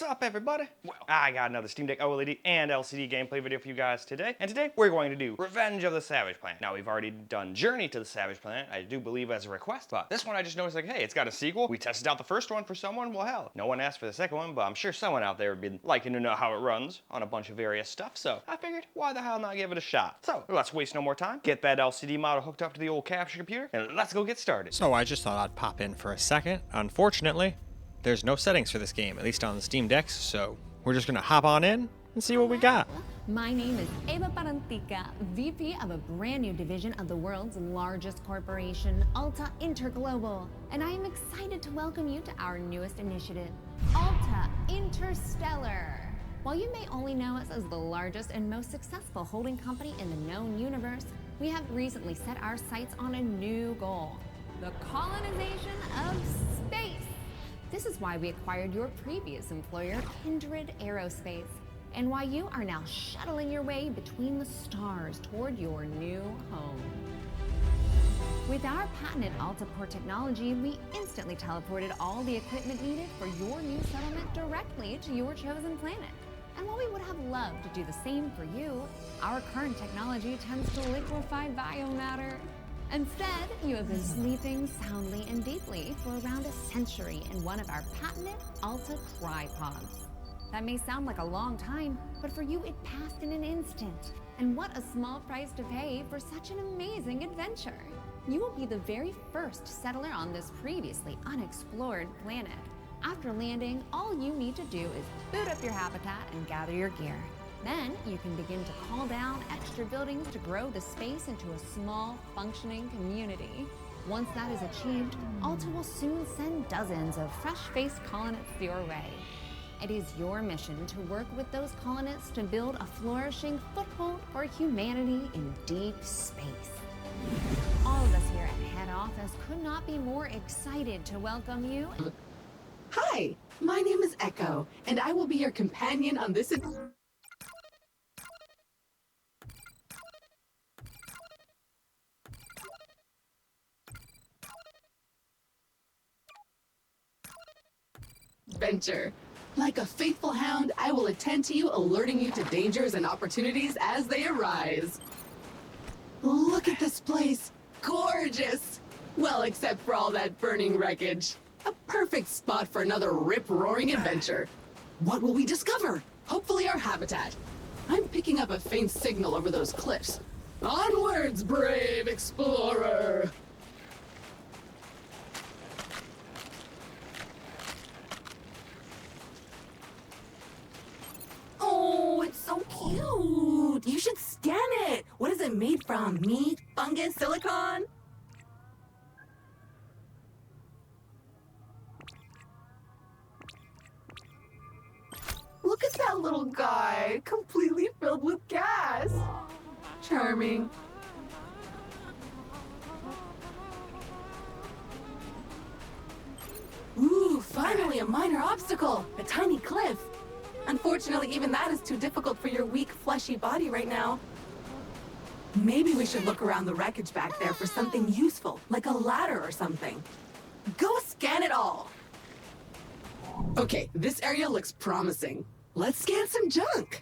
up, everybody? Well, I got another Steam Deck OLED and LCD gameplay video for you guys today, and today we're going to do Revenge of the Savage Planet. Now, we've already done Journey to the Savage Planet, I do believe as a request, but this one I just noticed like, hey, it's got a sequel. We tested out the first one for someone, well hell, no one asked for the second one, but I'm sure someone out there would be liking to know how it runs on a bunch of various stuff, so I figured, why the hell not give it a shot? So, let's waste no more time, get that LCD model hooked up to the old capture computer, and let's go get started. So I just thought I'd pop in for a second. Unfortunately, there's no settings for this game, at least on the Steam Decks, so we're just gonna hop on in and see what we got. My name is Eva Parantica, VP of a brand new division of the world's largest corporation, Alta Interglobal, and I am excited to welcome you to our newest initiative, Alta Interstellar. While you may only know us as the largest and most successful holding company in the known universe, we have recently set our sights on a new goal, the colonization of space. This is why we acquired your previous employer, Kindred Aerospace, and why you are now shuttling your way between the stars toward your new home. With our patented AltaPort technology, we instantly teleported all the equipment needed for your new settlement directly to your chosen planet. And while we would have loved to do the same for you, our current technology tends to liquefy biomatter. Instead, you have been sleeping soundly and deeply for around a century in one of our patented Alta tripods. That may sound like a long time, but for you it passed in an instant. And what a small price to pay for such an amazing adventure. You will be the very first settler on this previously unexplored planet. After landing, all you need to do is boot up your habitat and gather your gear. Then you can begin to call down extra buildings to grow the space into a small, functioning community. Once that is achieved, Alta will soon send dozens of fresh-faced colonists your way. It is your mission to work with those colonists to build a flourishing foothold for humanity in deep space. All of us here at head office could not be more excited to welcome you. Hi, my name is Echo, and I will be your companion on this adventure. Like a faithful hound, I will attend to you, alerting you to dangers and opportunities as they arise. Look at this place. Gorgeous! Well, except for all that burning wreckage. A perfect spot for another rip-roaring adventure. What will we discover? Hopefully our habitat. I'm picking up a faint signal over those cliffs. Onwards, brave explorer! Oh, it's so cute! You should scan it! What is it made from? Meat? Fungus? Silicon? Look at that little guy, completely filled with gas. Charming. Ooh, finally a minor obstacle, a tiny cliff. Unfortunately, even that is too difficult for your weak, fleshy body right now. Maybe we should look around the wreckage back there for something useful, like a ladder or something. Go scan it all. Okay, this area looks promising. Let's scan some junk.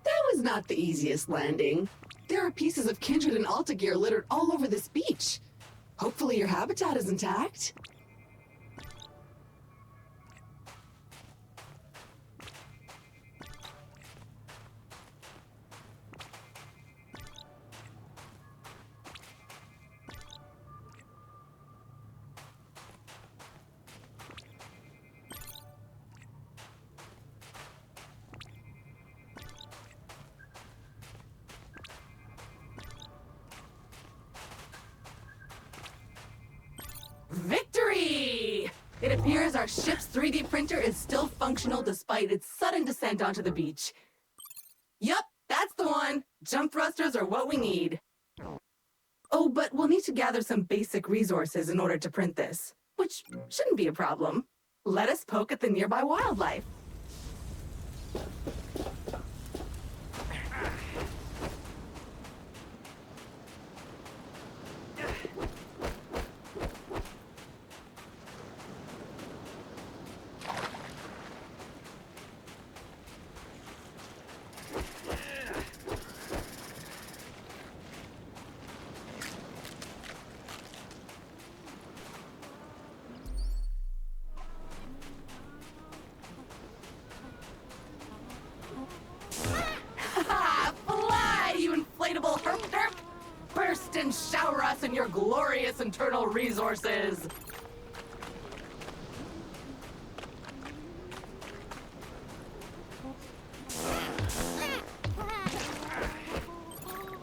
That was not the easiest landing. There are pieces of Kindred and Alta gear littered all over this beach. Hopefully your habitat is intact. Victory! It appears our ship's 3D printer is still functional despite its sudden descent onto the beach. Yup, that's the one! Jump thrusters are what we need. Oh, but we'll need to gather some basic resources in order to print this, which shouldn't be a problem. Let us poke at the nearby wildlife. internal resources.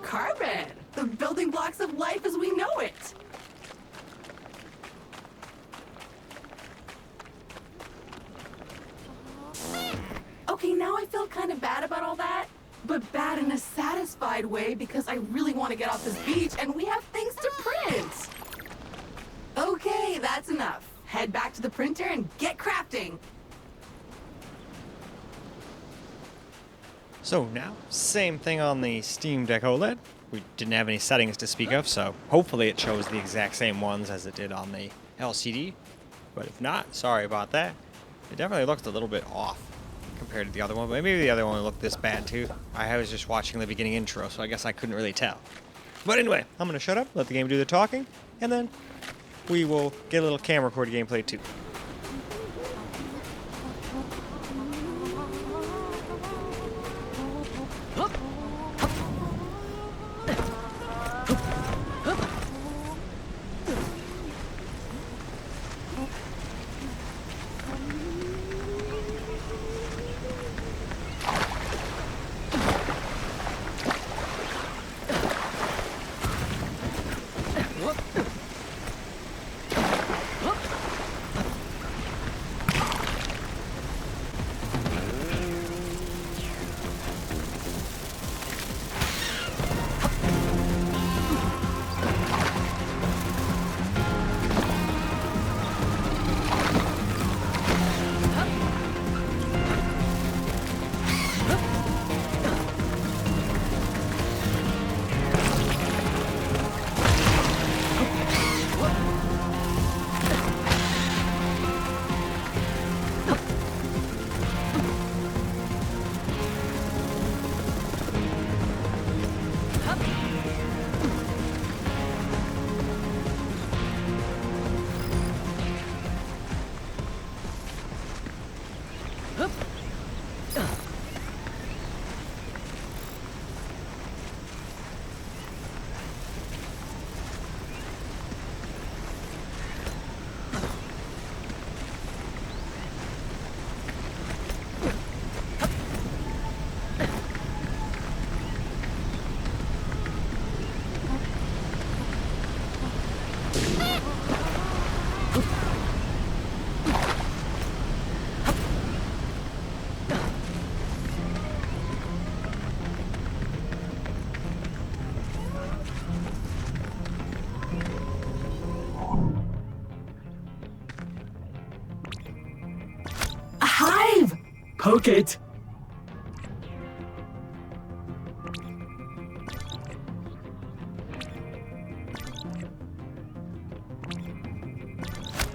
Carbon, the building blocks of life as we know it. Okay, now I feel kind of bad about all that, but bad in a satisfied way because I really want to get off this beach and we have things to print. Okay, that's enough. Head back to the printer and get crafting. So now, same thing on the Steam Deck OLED. We didn't have any settings to speak of, so hopefully it shows the exact same ones as it did on the LCD. But if not, sorry about that. It definitely looked a little bit off compared to the other one, but maybe the other one looked this bad too. I was just watching the beginning intro, so I guess I couldn't really tell. But anyway, I'm going to shut up, let the game do the talking, and then we will get a little camera record gameplay too. Poke it!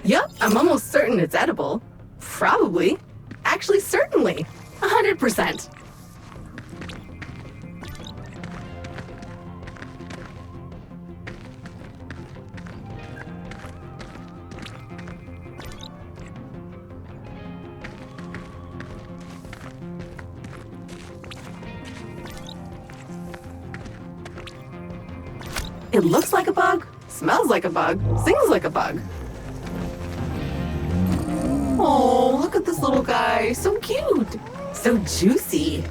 Yep, I'm almost certain it's edible. Probably. Actually, certainly. 100%. It looks like a bug, smells like a bug, sings like a bug. Oh, look at this little guy. So cute. So juicy.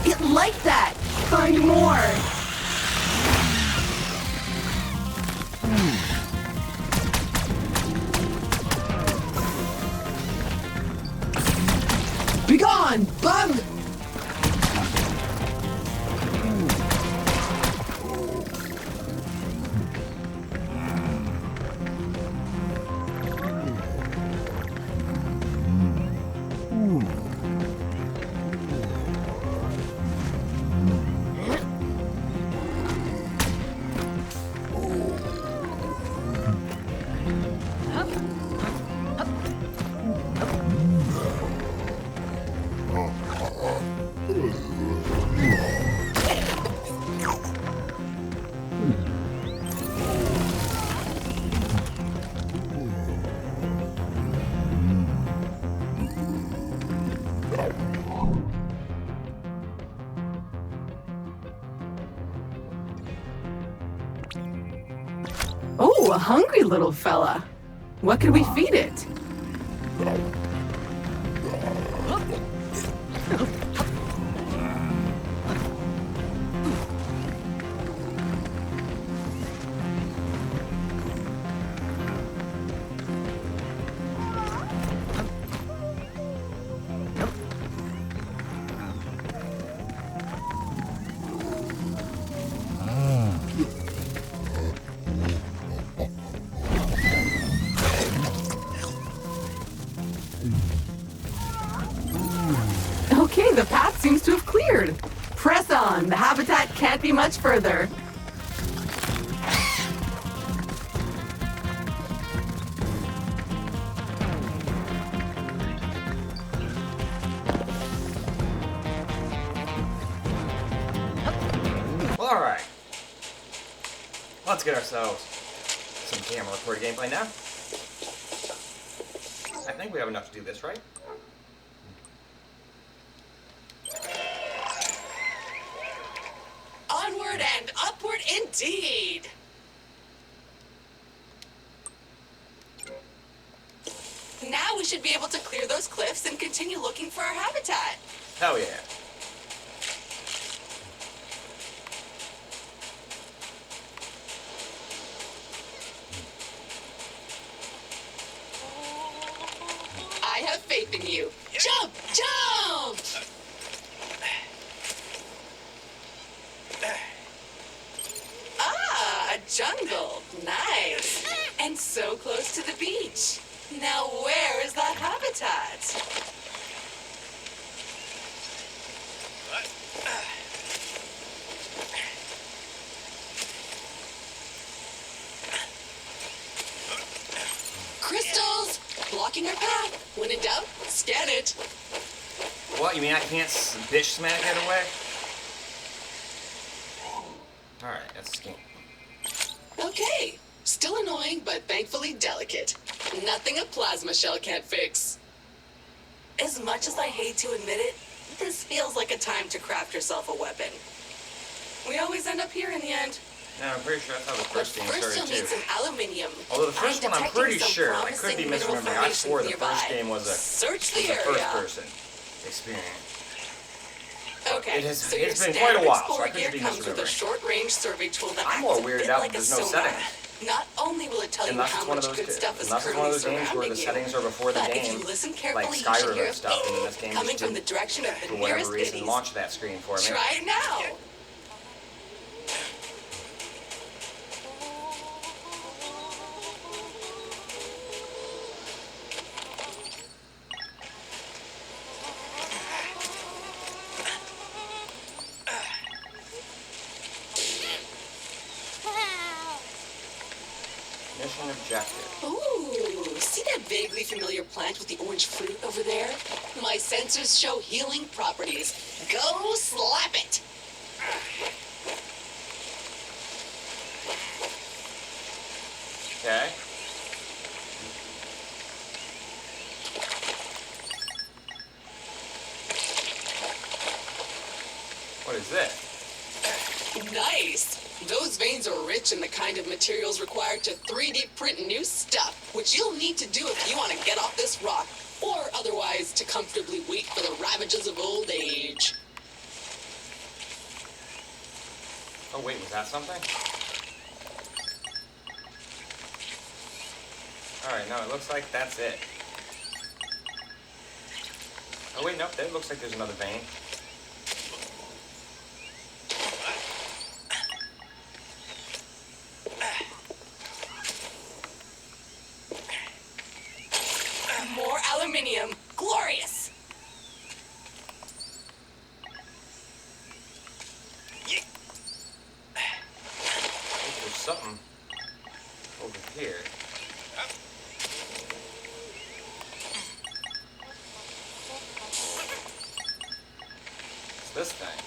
It liked that. Find more. Be gone, bug! a hungry little fella. What could we feed it? Okay, the path seems to have cleared. Press on, the habitat can't be much further. Well, alright. Let's get ourselves some camera recorded gameplay now. I think we have enough to do this, right? Onward and upward indeed! Now we should be able to clear those cliffs and continue looking for our habitat. Hell yeah. I have faith in you. Jump! Jump! Ah, a jungle. Nice. And so close to the beach. Now where is that habitat? Crystals! Blocking our path. When in doubt, scan it. What, you mean I can't bitch smack it away? Alright, that's a scheme. Okay. Still annoying, but thankfully delicate. Nothing a plasma shell can't fix. As much as I hate to admit it, this feels like a time to craft yourself a weapon. We always end up here in the end. Yeah, I'm pretty sure that's how the But first game first started you'll need too. some aluminium. Although the first one, I'm detecting pretty some sure, I could be promising mineral misremembering. I swore the formations first nearby. game was a Search the area. first-person experience. Okay, It has- so it's your been quite a standard while, so I Explorer could gear be comes with a misremembering. short-range survey tool that I'm acts more a weirded bit out like that a there's no sonar. settings. Not only will it tell you Unless how it's one of much those good two. stuff is Unless it's one of currently those games where surrounding the you. settings are before the But game, if you listen like carefully, you should Skyrim hear and a stuff, and beep this game coming just from the didn't, direction of the for whatever nearest reason, goodies. launch that screen for me. Try it now. Mission objective. Ooh, see that vaguely familiar plant with the orange fruit over there? My sensors show healing properties. Go slap it! Okay. What is this? Nice! Those veins are rich in the kind of materials required to 3D print new stuff, which you'll need to do if you want to get off this rock, or otherwise to comfortably wait for the ravages of old age. Oh wait, was that something? Alright, no, it looks like that's it. Oh wait, nope, that looks like there's another vein. More aluminium. Glorious! There's something over here. It's this thing.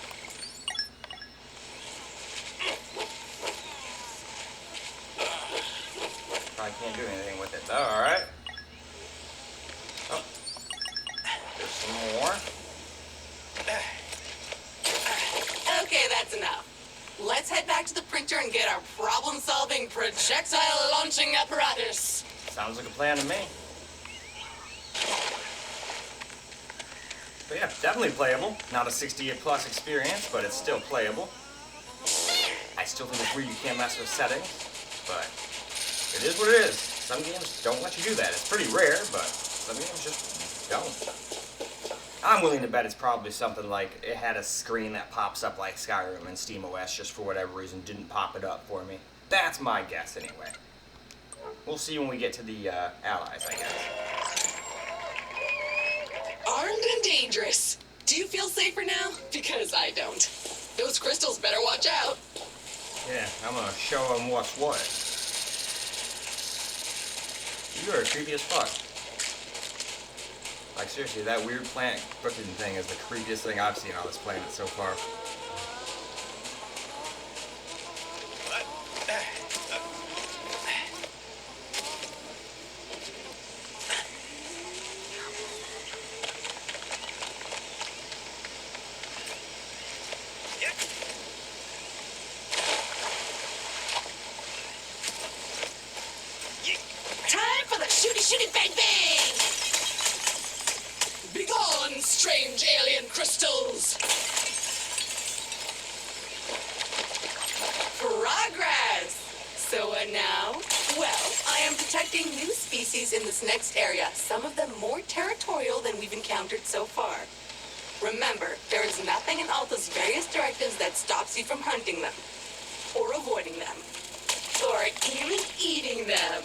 Probably can't do anything with it though, alright. Oh. There's some more. Okay, that's enough. let's head back to the printer and get our problem-solving projectile launching apparatus. Sounds like a plan to me. But yeah, definitely playable. Not a 60 plus experience, but it's still playable. I still think it's weird you can't mess with settings, but it is what it is. Some games don't let you do that. It's pretty rare, but some games just don't. I'm willing to bet it's probably something like it had a screen that pops up like Skyrim and SteamOS just for whatever reason didn't pop it up for me. That's my guess anyway. We'll see when we get to the allies, I guess. Armed and dangerous. Do you feel safer now? Because I don't. Those crystals better watch out. Yeah, I'm gonna show them what's what. You are creepy as fuck. Like seriously, that weird plant cooking thing is the creepiest thing I've seen on this planet so far. Time for the shooty bang bang! Begone, strange alien crystals! Progress! So what now? Well, I am detecting new species in this next area, some of them more territorial than we've encountered so far. Remember, there is nothing in Alta's various directives that stops you from hunting them, or avoiding them, or even eating them.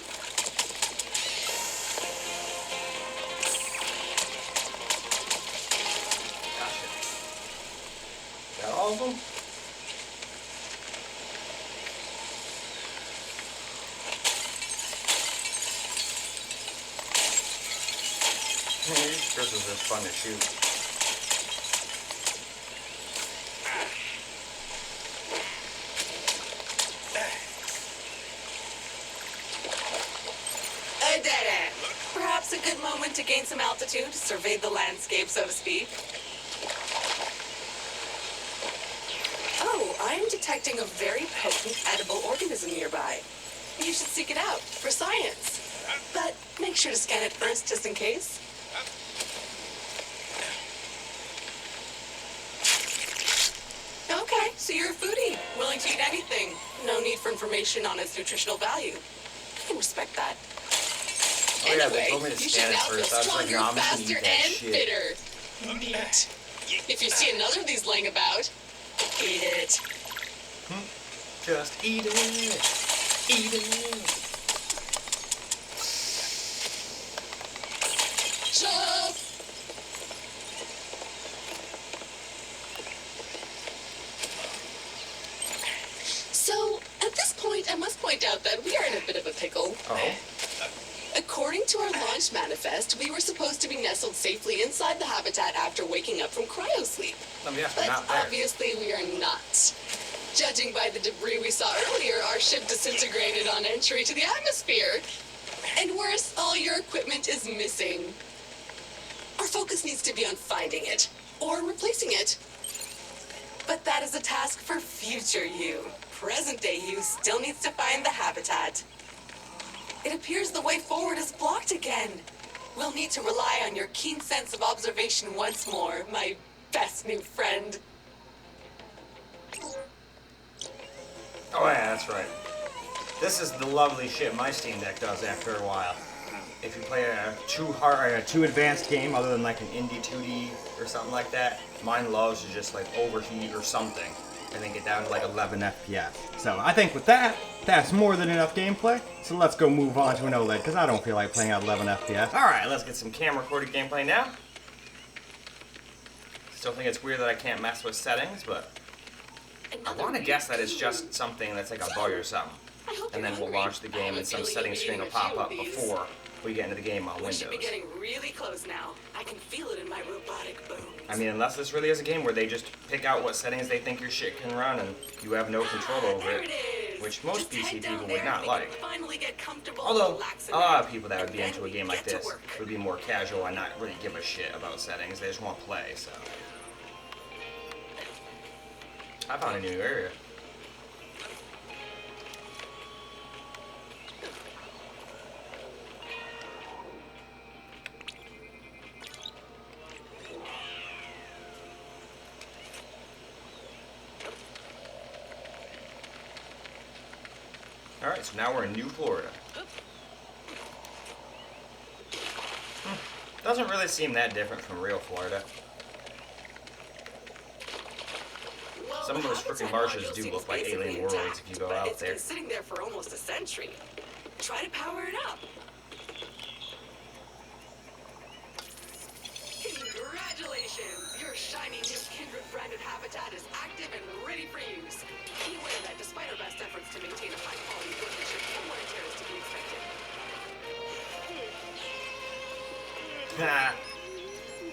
Gotcha. Got all of them? These crystals are fun to shoot. I did it! Perhaps a good moment to gain some altitude, survey the landscape, so to speak. Oh, I am detecting a very potent edible organism nearby. You should seek it out for science. But make sure to scan it first, just in case. Okay, so you're a foodie, willing to eat anything. No need for information on its nutritional value. I can respect that. Oh yeah, they Anyway, told me to you scan should it now feel first. I was like, stronger, no, I'm just faster, gonna eat that and shit. fitter. Neat. If you see another of these laying about, eat it. Just eat it. Eat it. Chop! So, at this point, I must point out that we are in a bit of a pickle. Oh. According to our launch manifest, we were supposed to be nestled safely inside the habitat after waking up from cryosleep. Let me ask, we're But not there. obviously we are not. Judging by the debris we saw earlier, our ship disintegrated on entry to the atmosphere. And worse, all your equipment is missing. Our focus needs to be on finding it, or replacing it. But that is a task for future you. Present day you still needs to find the habitat. It appears the way forward is blocked again. We'll need to rely on your keen sense of observation once more, my best new friend. Oh yeah, that's right. This is the lovely shit my Steam Deck does after a while. If you play a too advanced game other than like an indie 2D or something like that, mine loves to just like overheat or something and then get down to like 11 FPS. So I think with that, that's more than enough gameplay. So let's go move on to an OLED because I don't feel like playing at 11 FPS. Alright, let's get some camera recorded gameplay now. Still think it's weird that I can't mess with settings, but I want to guess that it's just something that's like a bug or something. And then we'll launch the game and some settings screen will pop up before we get into the game on We Windows. should be getting really close now. I can feel it in my robotic bones. I mean, unless this really is a game where they just pick out what settings they think your shit can run and you have no control over There it, it is. which most Just head PC down people there would not and we like. can finally get comfortable, Although, relax a lot of bit, people that would be and into a then game we like get to this work. would be more casual and not really give a shit about settings. They just want to play, so. I found a new area. Alright, so now we're in New Florida. Doesn't really seem that different from real Florida. Well, Some of those freaking marshes do look like alien worlds if you go out there. It's been sitting there for almost a century. Try to power it up. Congratulations! Your shiny new Kindred branded habitat is active and ready for use. Be aware that despite our best efforts to maintain a high quality workmanship, some wear and tear is to be expected.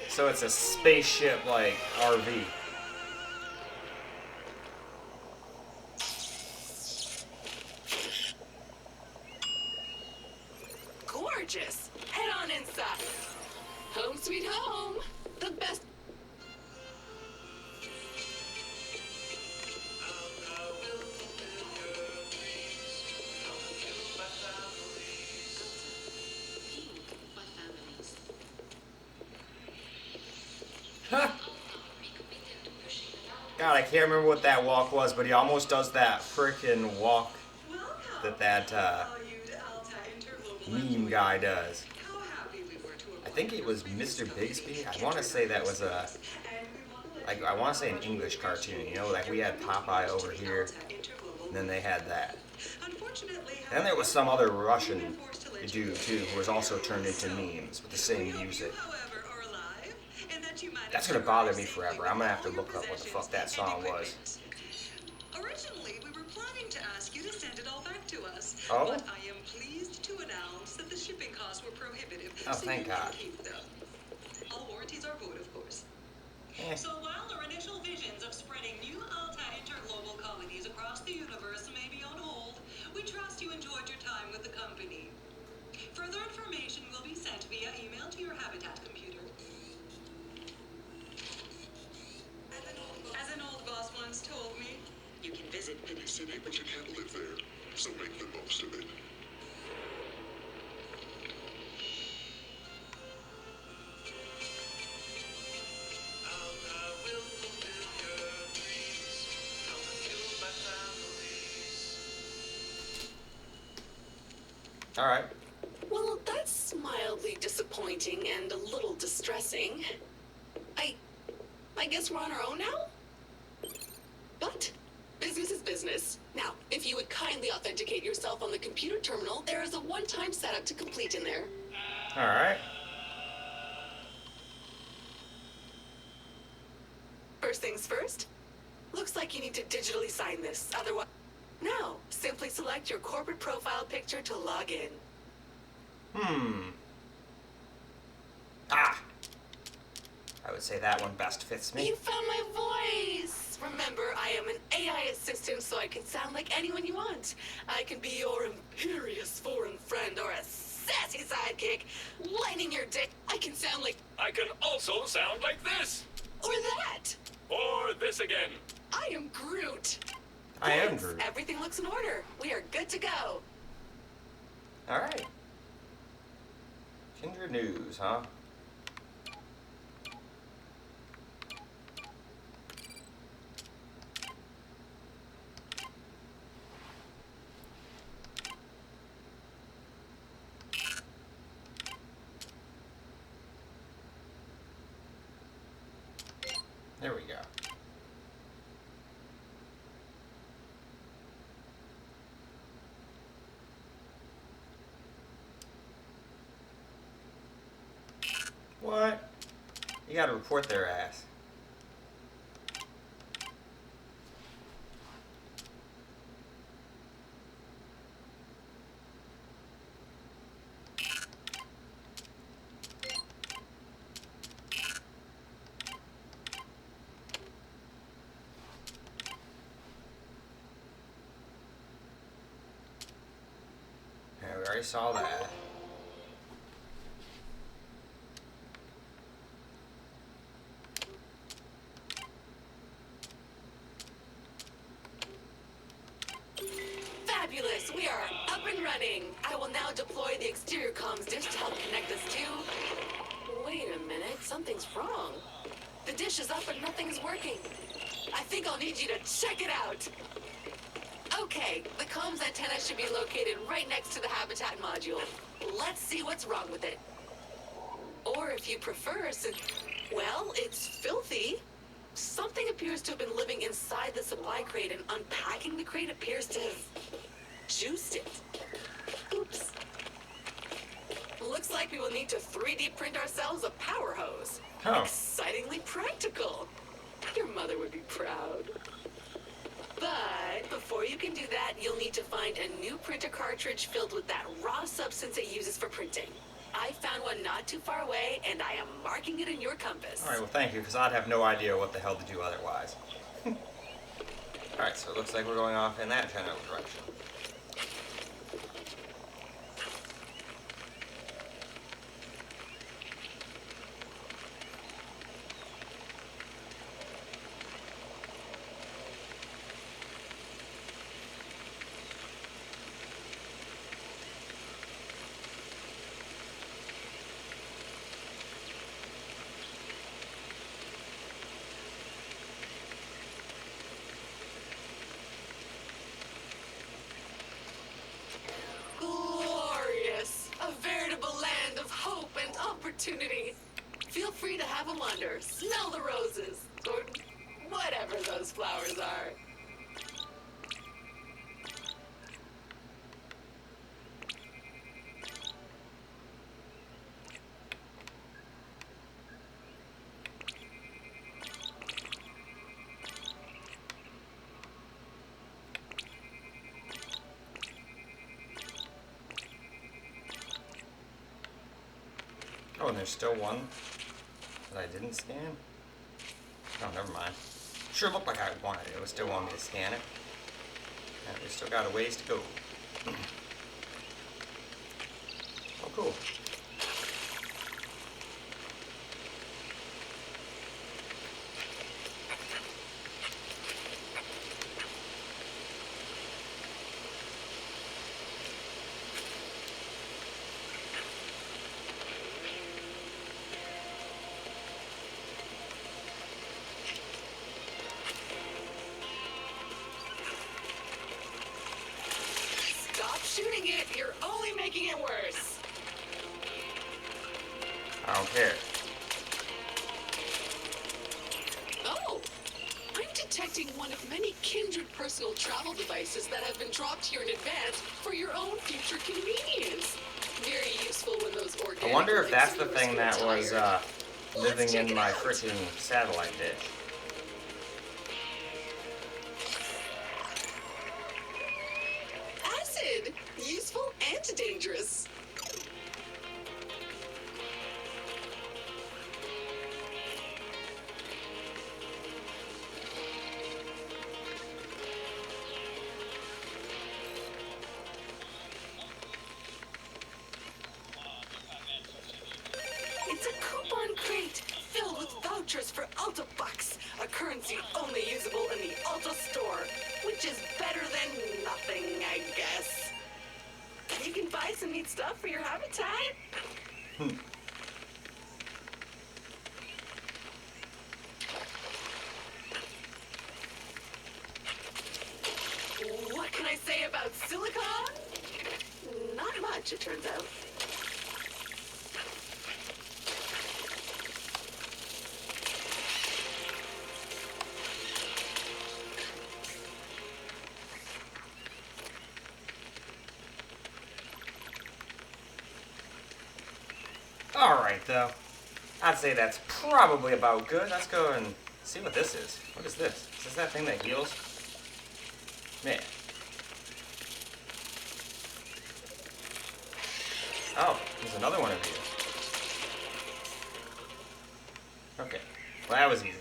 So it's a spaceship like RV. Gorgeous! Head on inside. Home sweet home. The best. God, I can't remember what that walk was, but he almost does that frickin' walk that meme guy does. I think it was Mr. Bigsby. I want to say that was a, like, I want to say an English cartoon. You know, like we had Popeye over here, and then they had that. Then there was some other Russian dude too, who was also turned into memes with the same music. That's gonna bother me forever. I'm gonna have to look up what the fuck that song was. Originally, we were planning to ask you to send it all back to us. Oh? But I am pleased to announce that the shipping costs were prohibitive. Oh, so thank you can God. keep them. All warranties are void, of course. Eh. So while our initial visions of spreading new Alta interglobal colonies across the universe may be on hold, we trust you enjoyed your time with the company. Further information will be sent via email to your Habitat computer. As an old boss once told me, you can visit Any city, but you can't live there, so make the most of it. All right. Well, that's mildly disappointing and a little distressing. I guess we're on our own now? But business is business. Now, if you would kindly authenticate yourself on the computer terminal, there is a one-time setup to complete in there. All right. First things first. Looks like you need to digitally sign this, otherwise... Now, simply select your corporate profile picture to log in. Ah. I would say that one best fits me. You found my voice! Remember, I am an AI assistant, so I can sound like anyone you want. I can be your imperious foreign friend or a sassy sidekick, lightening your dick. I can sound like... I can also sound like this! Or that! Or this again. I am Groot. I am Thanks. Groot. Everything looks in order. We are good to go. All right. Kindred News, huh? There we go. What? You gotta report their ass. Yeah, we already saw that. Fabulous. We are up and running. I will now deploy the exterior comms dish to help connect us to... Wait a minute. Something's wrong. The dish is up and nothing's working. I think I'll need you to check it out. Okay, the comms comms antenna should be located right next to the habitat module. Let's see what's wrong with it. Or if you prefer, well, it's filthy. Something appears to have been living inside the supply crate, and unpacking the crate appears to have juiced it. Oops. Looks like we will need to 3D print ourselves a power hose. Oh. Excitingly practical. Your mother would be proud. But before you can do that, you'll need to find a new printer cartridge filled with that raw substance it uses for printing. I found one not too far away, and I am marking it in your compass. Alright, well thank you, because I'd have no idea what the hell to do otherwise. Alright, so it looks like we're going off in that general direction. Glorious! A veritable land of hope and opportunity. Feel free to have a wander, smell the roses, or whatever those flowers are. Oh, and there's still one that I didn't scan? Oh, never mind. Sure looked like I wanted it. It still wanted me to scan it. And we still got a ways to go. Oh, cool. Stop shooting it, you're only making it worse. I don't care. Oh, I'm detecting one of many kindred personal travel devices that have been dropped here in advance for your own future convenience. Very useful when those organic I wonder if that's the links thing that was retire. living Let's check in it my out. freaking satellite dish. Acid! Useful and dangerous. It's a coupon crate filled with vouchers for Alta Bucks, a currency only usable in the Alta store, which is better than nothing, I guess. You can buy some neat stuff for your habitat. What can I say about silicon? Not much, it turns out. Alright, though. I'd say that's probably about good. Let's go and see what this is. What is this? Is this that thing that heals? Man. Oh, there's another one of these. Okay. Well, that was easy.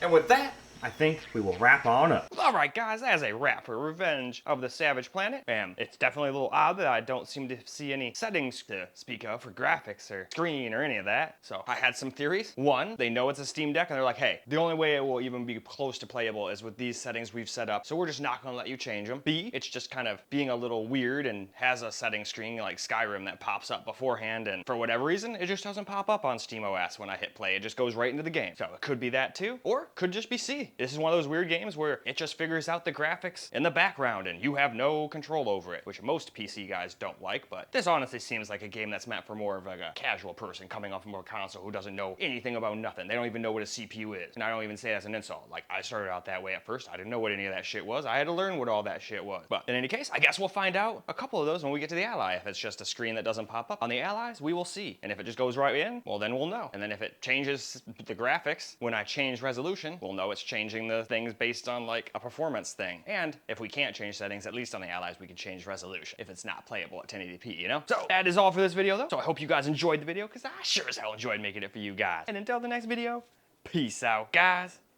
And with that, I think we will wrap on up. Alright guys, that is a wrap for Revenge of the Savage Planet. And it's definitely a little odd that I don't seem to see any settings to speak of for graphics or screen or any of that. So I had some theories. One, they know it's a Steam Deck and they're like, hey, the only way it will even be close to playable is with these settings we've set up. So we're just not gonna let you change them. B, it's just kind of being a little weird and has a setting screen like Skyrim that pops up beforehand, and for whatever reason, it just doesn't pop up on SteamOS when I hit play. It just goes right into the game. So it could be that too, or it could just be C. This is one of those weird games where it just just figures out the graphics in the background and you have no control over it, which most PC guys don't like, but this honestly seems like a game that's meant for more of like a casual person coming off of a console who doesn't know anything about nothing. They don't even know what a CPU is. And I don't even say that as an insult. Like, I started out that way at first. I didn't know what any of that shit was. I had to learn what all that shit was. But in any case, I guess we'll find out a couple of those when we get to the Ally. If it's just a screen that doesn't pop up on the Allies, we will see. And if it just goes right in, well, then we'll know. And then if it changes the graphics when I change resolution, we'll know it's changing the things based on like a performance thing. And if we can't change settings, at least on the Allies, we can change resolution if it's not playable at 1080p, you know? So that is all for this video though. So I hope you guys enjoyed the video because I sure as hell enjoyed making it for you guys. And until the next video, peace out, guys.